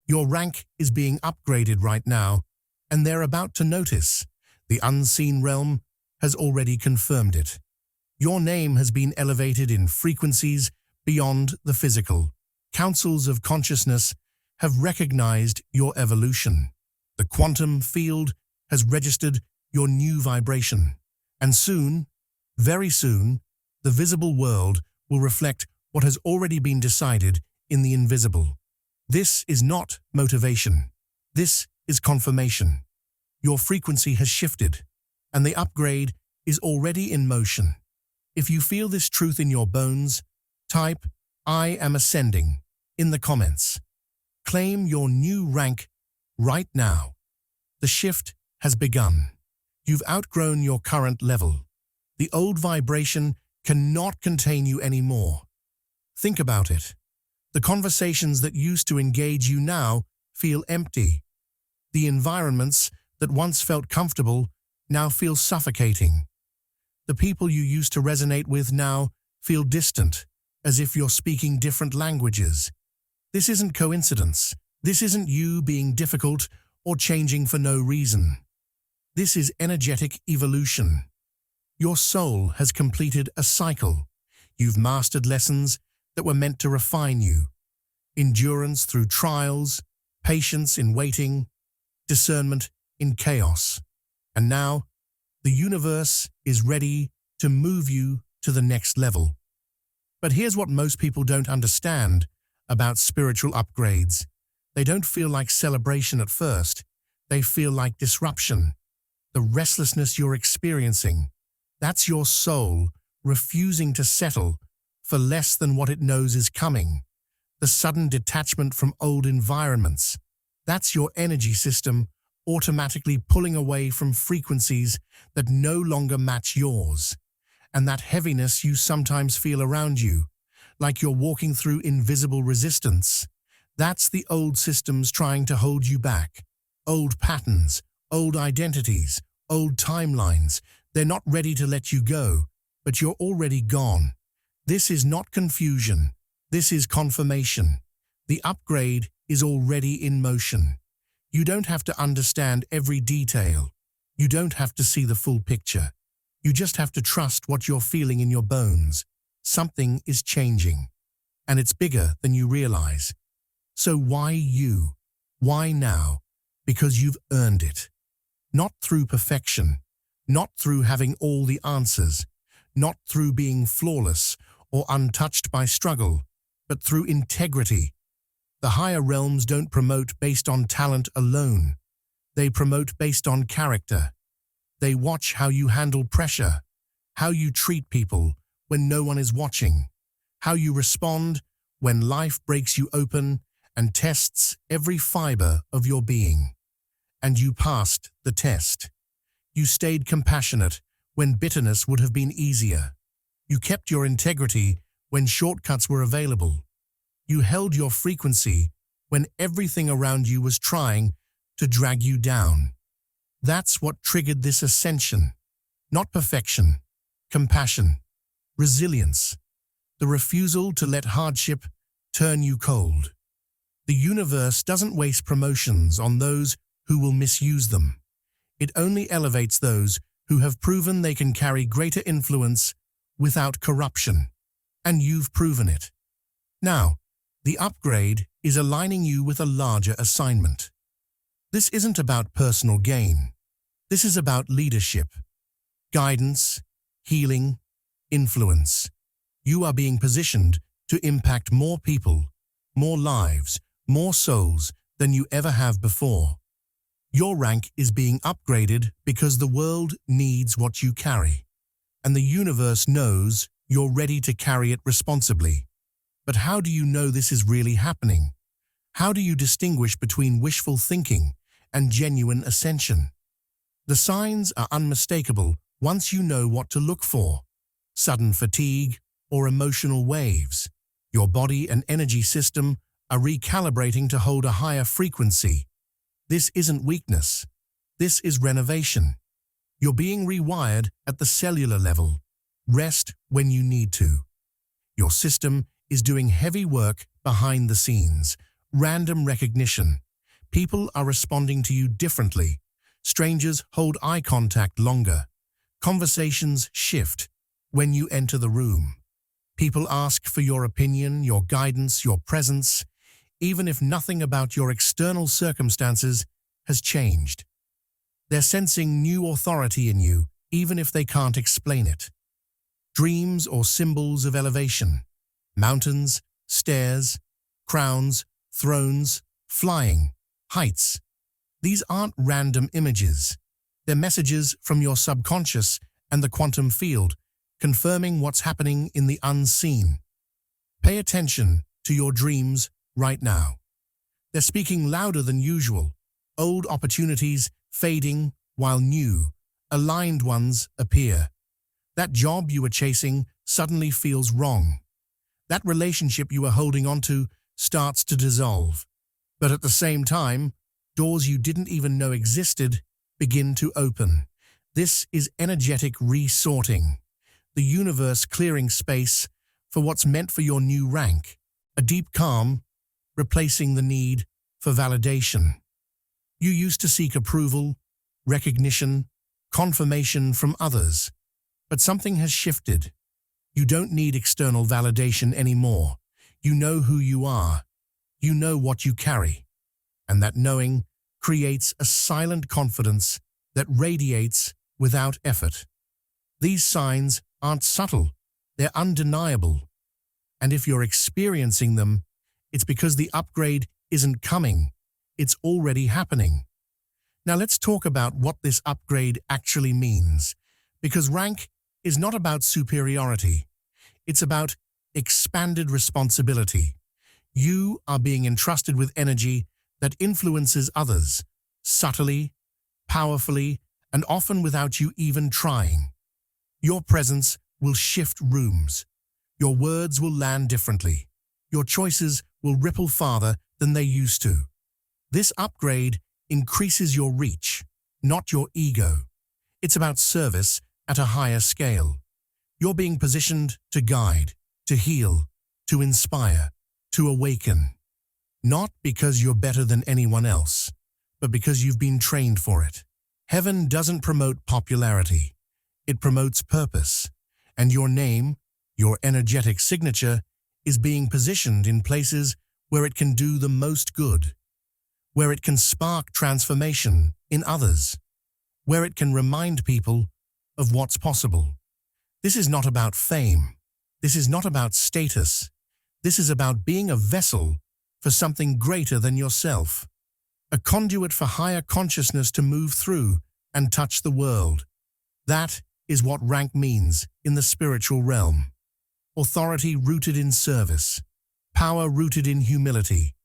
Your rank is being upgraded right now, and they're about to notice. The unseen realm has already confirmed it. Your name has been elevated in frequencies beyond the physical. Councils of consciousness have recognized your evolution. The quantum field has registered your new vibration. And soon, very soon, the visible world will reflect what has already been decided in the invisible. This is not motivation. This is confirmation. Your frequency has shifted, and the upgrade is already in motion. If you feel this truth in your bones, type "I am ascending" in the comments. Claim your new rank right now. The shift has begun. You've outgrown your current level. The old vibration cannot contain you anymore. Think about it. The conversations that used to engage you now feel empty. The environments that once felt comfortable now feel suffocating. The people you used to resonate with now feel distant, as if you're speaking different languages. This isn't coincidence. This isn't you being difficult or changing for no reason. This is energetic evolution. Your soul has completed a cycle. You've mastered lessons that were meant to refine you. Endurance through trials, patience in waiting, discernment in chaos. And now, the universe is ready to move you to the next level. But here's what most people don't understand about spiritual upgrades. They don't feel like celebration at first. They feel like disruption. The restlessness you're experiencing, that's your soul refusing to settle for less than what it knows is coming. The sudden detachment from old environments, that's your energy system automatically pulling away from frequencies that no longer match yours. And that heaviness you sometimes feel around you, like you're walking through invisible resistance, that's the old systems trying to hold you back. Old patterns, old identities, old timelines. They're not ready to let you go, but you're already gone. This is not confusion. This is confirmation. The upgrade is already in motion. You don't have to understand every detail. You don't have to see the full picture. You just have to trust what you're feeling in your bones. Something is changing, and it's bigger than you realize. So why you? Why now? Because you've earned it. Not through perfection, not through having all the answers, not through being flawless or untouched by struggle, but through integrity. The higher realms don't promote based on talent alone. They promote based on character. They watch how you handle pressure, how you treat people when no one is watching, how you respond when life breaks you open and tests every fiber of your being. And you passed the test. You stayed compassionate when bitterness would have been easier. You kept your integrity when shortcuts were available. You held your frequency when everything around you was trying to drag you down. That's what triggered this ascension. Not perfection, compassion, resilience, the refusal to let hardship turn you cold. The universe doesn't waste promotions on those who will misuse them. It only elevates those who have proven they can carry greater influence without corruption. And you've proven it. Now, the upgrade is aligning you with a larger assignment. This isn't about personal gain. This is about leadership, guidance, healing, influence. You are being positioned to impact more people, more lives, more souls than you ever have before. Your rank is being upgraded because the world needs what you carry, and the universe knows you're ready to carry it responsibly. But how do you know this is really happening? How do you distinguish between wishful thinking and genuine ascension? The signs are unmistakable once you know what to look for. Sudden fatigue or emotional waves. Your body and energy system are recalibrating to hold a higher frequency. This isn't weakness. This is renovation. You're being rewired at the cellular level. Rest when you need to. Your system is doing heavy work behind the scenes, Random recognition. People are responding to you differently. Strangers hold eye contact longer. Conversations shift when you enter the room. People ask for your opinion, your guidance, your presence, even if nothing about your external circumstances has changed. They're sensing new authority in you, even if they can't explain it. Dreams or symbols of elevation. Mountains, stairs, crowns, thrones, flying, heights. These aren't random images. They're messages from your subconscious and the quantum field, confirming what's happening in the unseen. Pay attention to your dreams right now. They're speaking louder than usual. Old opportunities fading while new, aligned ones appear. That job you were chasing suddenly feels wrong. That relationship you were holding onto starts to dissolve. But at the same time, doors you didn't even know existed begin to open. This is energetic resorting. The universe clearing space for what's meant for your new rank. A deep calm, replacing the need for validation. You used to seek approval, recognition, confirmation from others. But something has shifted. You don't need external validation anymore. You know who you are. You know what you carry. And that knowing creates a silent confidence that radiates without effort. These signs aren't subtle. They're undeniable. And if you're experiencing them, it's because the upgrade isn't coming. It's already happening. Now let's talk about what this upgrade actually means. Because rank is not about superiority. It's about expanded responsibility. You are being entrusted with energy that influences others, subtly, powerfully, and often without you even trying. Your presence will shift rooms. Your words will land differently. Your choices will ripple farther than they used to. This upgrade increases your reach, not your ego. It's about service at a higher scale. You're being positioned to guide, to heal, to inspire, to awaken. Not because you're better than anyone else, but because you've been trained for it. Heaven doesn't promote popularity. It promotes purpose. And your name, your energetic signature, is being positioned in places where it can do the most good, where it can spark transformation in others, where it can remind people of what's possible. This is not about fame. This is not about status. This is about being a vessel for something greater than yourself, a conduit for higher consciousness to move through and touch the world. That is what rank means in the spiritual realm. Authority rooted in service, power rooted in humility,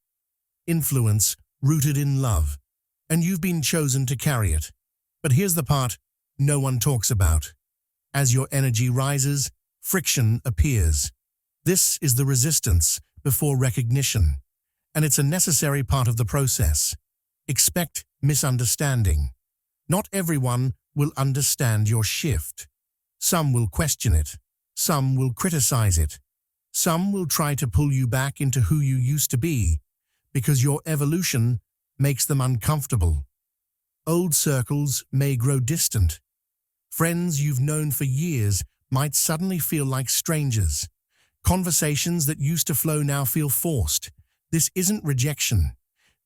influence rooted in love, and you've been chosen to carry it. But here's the part no one talks about. As your energy rises, friction appears. This is the resistance before recognition, and it's a necessary part of the process. Expect misunderstanding. Not everyone will understand your shift. Some will question it. Some will criticize it. Some will try to pull you back into who you used to be because your evolution makes them uncomfortable. Old circles may grow distant. Friends you've known for years might suddenly feel like strangers. Conversations that used to flow now feel forced. This isn't rejection.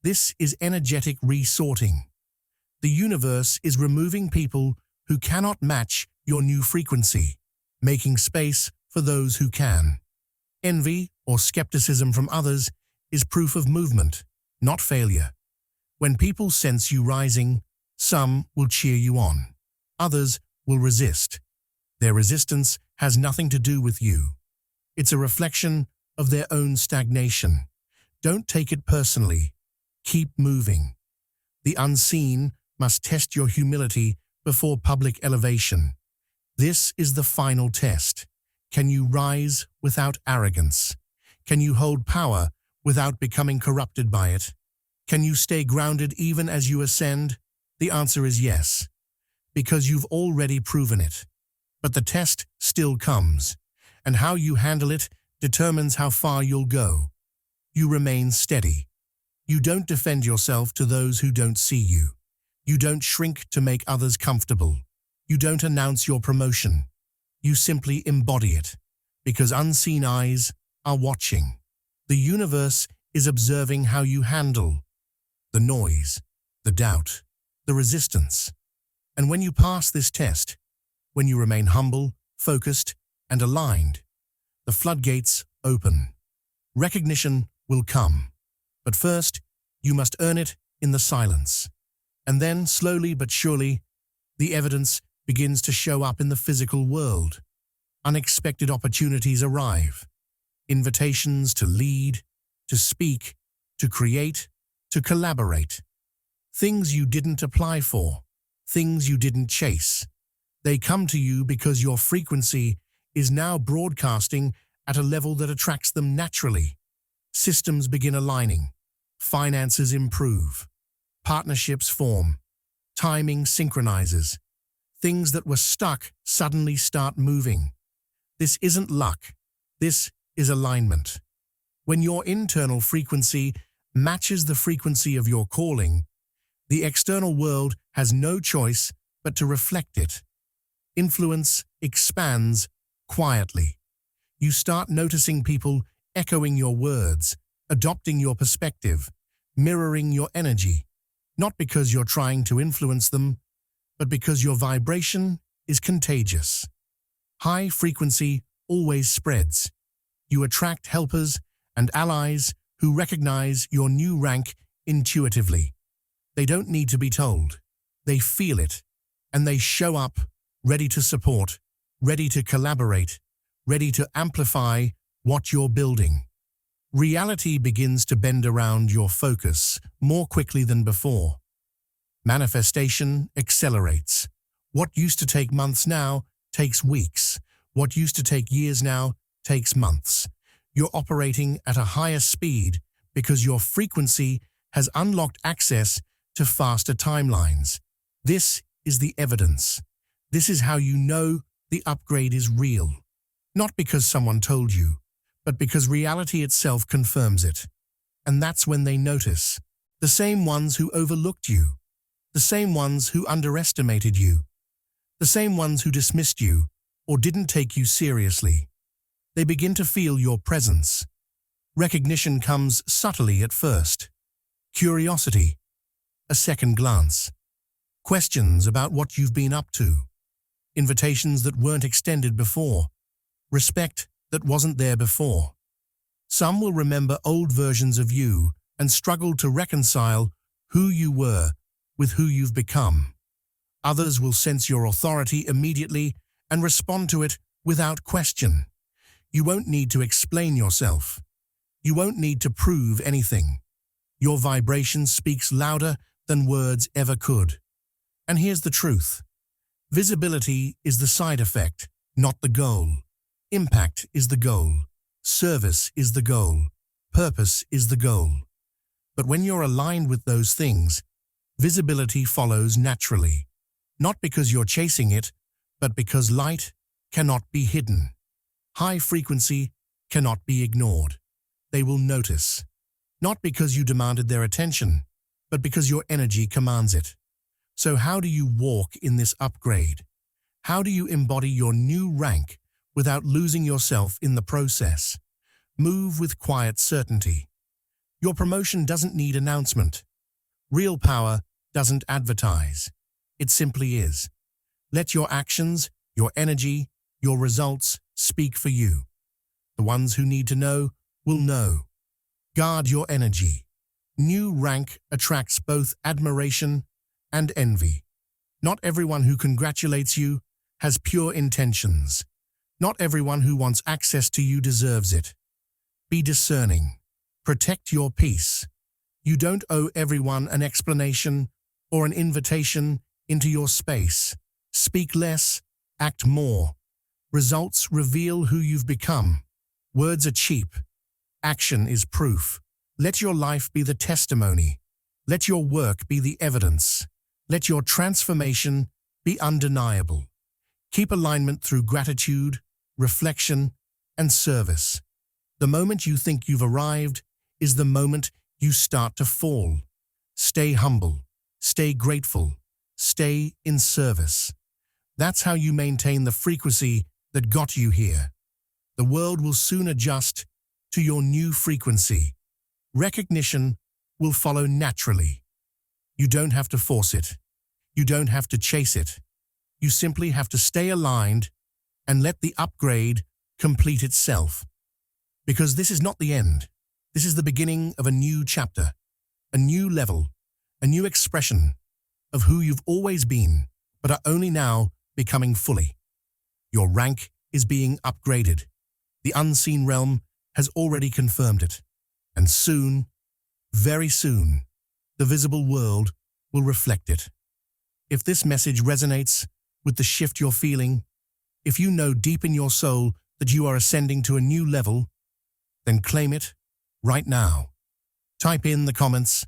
This is energetic resorting. The universe is removing people who cannot match your new frequency, making space for those who can. Envy or skepticism from others is proof of movement, not failure. When people sense you rising, some will cheer you on. Others will resist. Their resistance has nothing to do with you. It's a reflection of their own stagnation. Don't take it personally. Keep moving. The unseen must test your humility before public elevation. This is the final test. Can you rise without arrogance? Can you hold power without becoming corrupted by it? Can you stay grounded even as you ascend? The answer is yes, because you've already proven it. But the test still comes, and how you handle it determines how far you'll go. You remain steady. You don't defend yourself to those who don't see you. You don't shrink to make others comfortable. You don't announce your promotion. You simply embody it, because unseen eyes are watching. The universe is observing how you handle the noise, the doubt, the resistance. And when you pass this test, when you remain humble, focused, and aligned, the floodgates open. Recognition will come. But first, you must earn it in the silence. And then, slowly but surely, the evidence begins to show up in the physical world. Unexpected opportunities arrive. Invitations to lead, to speak, to create, to collaborate. Things you didn't apply for, things you didn't chase. They come to you because your frequency is now broadcasting at a level that attracts them naturally. Systems begin aligning. Finances improve. Partnerships form. Timing synchronizes. Things that were stuck suddenly start moving. This isn't luck. This is alignment. When your internal frequency matches the frequency of your calling, the external world has no choice but to reflect it. Influence expands quietly. You start noticing people echoing your words, adopting your perspective, mirroring your energy, not because you're trying to influence them, but because your vibration is contagious. High frequency always spreads. You attract helpers and allies who recognize your new rank intuitively. They don't need to be told. They feel it, and they show up ready to support, ready to collaborate, ready to amplify what you're building. Reality begins to bend around your focus more quickly than before. Manifestation accelerates. What used to take months now takes weeks. What used to take years now takes months. You're operating at a higher speed because your frequency has unlocked access to faster timelines. This is the evidence. This is how you know the upgrade is real. Not because someone told you, but because reality itself confirms it. And that's when they notice. The same ones who overlooked you. The same ones who underestimated you. The same ones who dismissed you or didn't take you seriously. They begin to feel your presence. Recognition comes subtly at first. Curiosity, a second glance. Questions about what you've been up to. Invitations that weren't extended before. Respect that wasn't there before. Some will remember old versions of you and struggle to reconcile who you were with who you've become. Others will sense your authority immediately and respond to it without question. You won't need to explain yourself. You won't need to prove anything. Your vibration speaks louder than words ever could. And here's the truth. Visibility is the side effect, not the goal. Impact is the goal. Service is the goal. Purpose is the goal. But when you're aligned with those things, visibility follows naturally. Not because you're chasing it, but because light cannot be hidden. High frequency cannot be ignored. They will notice. Not because you demanded their attention, but because your energy commands it. So how do you walk in this upgrade? How do you embody your new rank without losing yourself in the process? Move with quiet certainty. Your promotion doesn't need announcement. Real power doesn't advertise. It simply is. Let your actions, your energy, your results speak for you. The ones who need to know will know. Guard your energy. New rank attracts both admiration and envy. Not everyone who congratulates you has pure intentions. Not everyone who wants access to you deserves it. Be discerning. Protect your peace. You don't owe everyone an explanation or an invitation into your space. Speak less, act more. Results reveal who you've become. Words are cheap. Action is proof. Let your life be the testimony. Let your work be the evidence. Let your transformation be undeniable. Keep alignment through gratitude, reflection, and service. The moment you think you've arrived is the moment you start to fall. Stay humble, stay grateful, stay in service. That's how you maintain the frequency that got you here. The world will soon adjust to your new frequency. Recognition will follow naturally. You don't have to force it. You don't have to chase it. You simply have to stay aligned and let the upgrade complete itself. Because this is not the end. This is the beginning of a new chapter, a new level, a new expression of who you've always been, but are only now becoming fully. Your rank is being upgraded. The unseen realm has already confirmed it. And soon, very soon, the visible world will reflect it. If this message resonates with the shift you're feeling, if you know deep in your soul that you are ascending to a new level, then claim it right now. Type in the comments,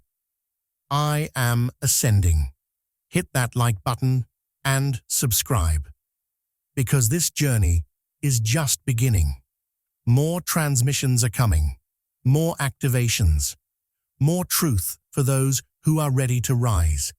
"I am ascending." Hit that like button and subscribe. Because this journey is just beginning. More transmissions are coming, more activations, more truth for those who are ready to rise.